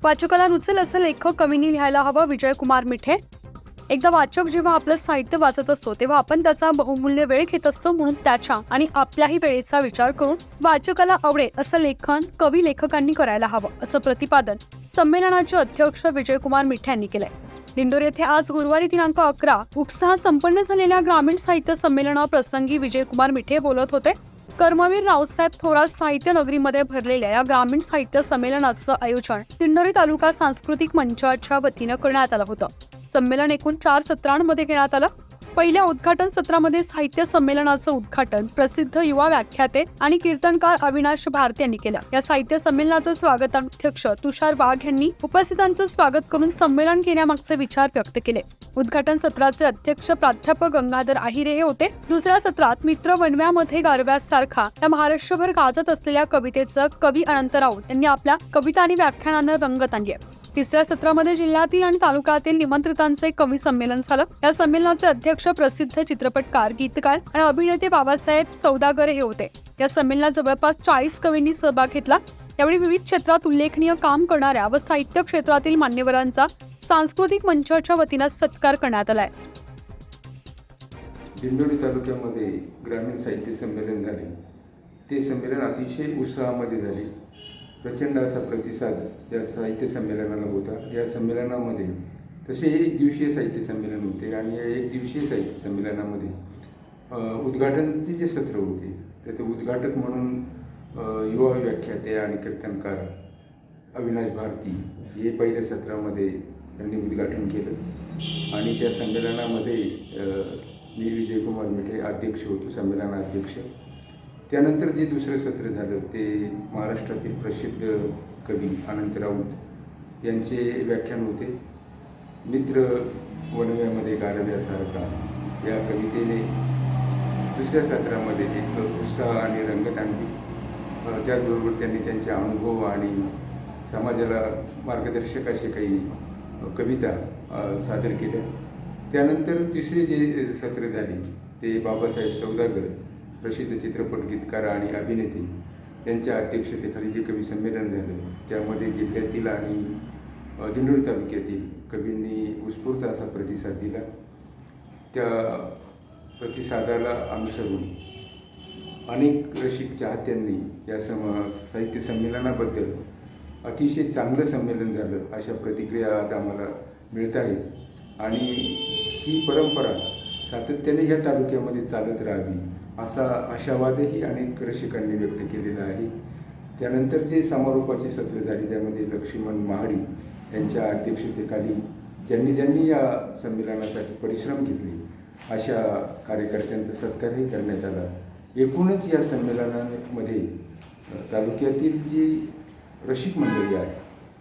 वाचकाला रुचेल असं लेखक कवींनी लिहायला हवं. विजयकुमार मिठे. एकदा वाचक जेव्हा आपलं साहित्य वाचत असतो तेव्हा आपण त्याचा बहुमूल्य वेळ घेत असतो, म्हणून त्याच्या आणि आपल्याही वेळेचा विचार करून वाचकाला आवडेल असं लेखन कवी लेखकांनी करायला हवं, असं प्रतिपादन संमेलनाचे अध्यक्ष विजयकुमार मिठे यांनी केलंय. दिंडोरी येथे आज गुरुवारी दिनांक 11 उत्साहात संपन्न झालेल्या ग्रामीण साहित्य संमेलनाप्रसंगी विजयकुमार मिठे बोलत होते. कर्मवीर रावसाहेब थोरात साहित्य नगरीमध्ये भरलेल्या या ग्रामीण साहित्य संमेलनाचं आयोजन दिंडोरी तालुका सांस्कृतिक मंचाच्या वतीनं करण्यात आलं होतं. संमेलन एकूण 4 सत्रांमध्ये घेण्यात आलं. पहिल्या उद्घाटन सत्रामध्ये साहित्य संमेलनाचं उद्घाटन प्रसिद्ध युवा व्याख्याते आणि कीर्तनकार अविनाश भारती यांनी केलं. या साहित्य संमेलनाचं स्वागताध्यक्ष तुषार वाघ यांनी उपस्थितांचं स्वागत करून संमेलन घेण्यामागचे विचार व्यक्त केले. उद्घाटन सत्राचे अध्यक्ष प्राध्यापक गंगाधर आहिरे हे होते. दुसऱ्या सत्रात मित्र वनव्यामध्ये गारव्यासारखा या महाराष्ट्रभर गाजत असलेल्या कवितेचं कवी अनंत राऊत यांनी आपल्या कविता आणि व्याख्यानानं रंगत आणली. तिसऱ्या सत्रामध्ये जिल्ह्यातील आणि तालुक्यातील निमंत्रितांचे कवी संमेलन झालं. या संमेलनाचे अध्यक्ष प्रसिद्ध चित्रपटकार, गीतकार आणि अभिनेते बाबासाहेब सौदागर हे होते. या संमेलनात जवळपास 40 कवींनी सहभाग घेतला. यावेळी विविध क्षेत्रात उल्लेखनीय काम करणाऱ्या व साहित्य क्षेत्रातील मान्यवरांचा सांस्कृतिक मंचाच्या वतीनं सत्कार करण्यात आलाय. दिंडोरी तालुक्यामध्ये ग्रामीण साहित्य संमेलन झाले. ते संमेलन अतिशय उत्साहामध्ये झाले. प्रचंड असा प्रतिसाद या साहित्य संमेलनाला होता. या संमेलनामध्ये तसे एक दिवसीय साहित्य संमेलन होते आणि या एक दिवसीय साहित्य संमेलनामध्ये उद्घाटनचे जे सत्र होते तर ते उद्घाटक म्हणून युवा व्याख्याते आणि कीर्तनकार अविनाश भारती हे पहिल्या सत्रामध्ये त्यांनी उद्घाटन केलं आणि त्या संमेलनामध्ये मी विजयकुमार मिठे अध्यक्ष होतो, संमेलनाध्यक्ष. त्यानंतर जे दुसरं सत्र झालं ते महाराष्ट्रातील प्रसिद्ध कवी अनंत राऊत यांचे व्याख्यान होते. मित्र वनव्यामध्ये गारव्यासारखा या कवितेने दुसऱ्या सत्रामध्ये एक उत्साह आणि रंगत आणली. त्याचबरोबर त्यांनी त्यांचे अनुभव आणि समाजाला मार्गदर्शक असे काही कविता सादर केल्या. त्यानंतर तिसरे जे सत्र झाले ते बाबासाहेब सौदागर, प्रसिद्ध चित्रपट गीतकार आणि अभिनेते यांच्या अध्यक्षतेखाली जे कवी संमेलन झालं त्यामध्ये जिल्ह्यातील आणि दिंडोरी तालुक्यातील कवींनी उत्स्फूर्त असा प्रतिसाद दिला. त्या प्रतिसादाला अनुसरून अनेक रसिक चाहत्यांनी या साहित्य संमेलनाबद्दल अतिशय चांगलं संमेलन झालं अशा प्रतिक्रिया आज आम्हाला मिळत आहेत आणि ही परंपरा सातत्याने या तालुक्यामध्ये चालत राहावी असा आशावादही अनेक रसिकांनी व्यक्त केलेला आहे. त्यानंतर जे समारोपाची सत्र झाली त्यामध्ये लक्ष्मण महाडी यांच्या अध्यक्षतेखाली ज्यांनी या संमेलनासाठी परिश्रम घेतले अशा कार्यकर्त्यांचा सत्कारही करण्यात आला. एकूणच या संमेलनामध्ये तालुक्यातील जी रसिक मंडळी आहे,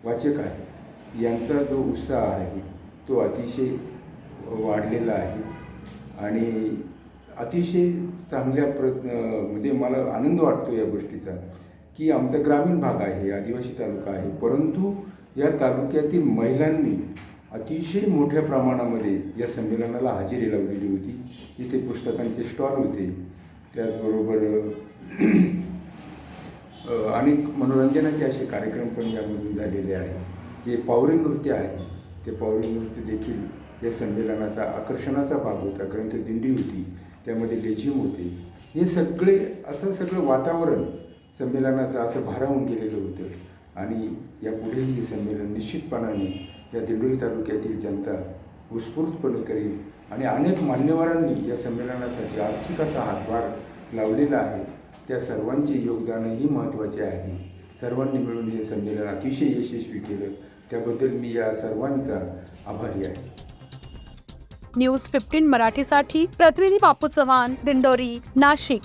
वाचक आहे, यांचा जो उत्साह आहे तो अतिशय वाढलेला आहे आणि अतिशय चांगल्या म्हणजे मला आनंद वाटतो या गोष्टीचा की आमचा ग्रामीण भाग आहे, आदिवासी तालुका आहे, परंतु या तालुक्यातील महिलांनी अतिशय मोठ्या प्रमाणामध्ये या संमेलनाला हजेरी लावलेली होती. इथे पुस्तकांचे स्टॉल होते, त्याचबरोबर अनेक मनोरंजनाचे असे कार्यक्रम पण यामधून झालेले आहे. जे पावरी नृत्य आहे ते पावरी नृत्य देखील या संमेलनाचा आकर्षणाचा भाग होता. ग्रंथ दिंडी होती, त्यामध्ये लेझिम होते. हे सगळं वातावरण संमेलनाचं असं भारावून गेलेलं होतं आणि यापुढेही हे संमेलन निश्चितपणाने या दिंडोरी तालुक्यातील जनता उत्स्फूर्तपणे करेल आणि अनेक मान्यवरांनी या संमेलनासाठी आर्थिक असा हातभार लावलेला आहे. त्या सर्वांचे योगदानही महत्त्वाचे आहे. सर्वांनी मिळून हे संमेलन अतिशय यशस्वी केलं त्याबद्दल मी या सर्वांचा आभारी आहे. न्यूज 15 मराठीसाठी प्रतिनिधी बापू चव्हाण, दिंडोरी, नाशिक.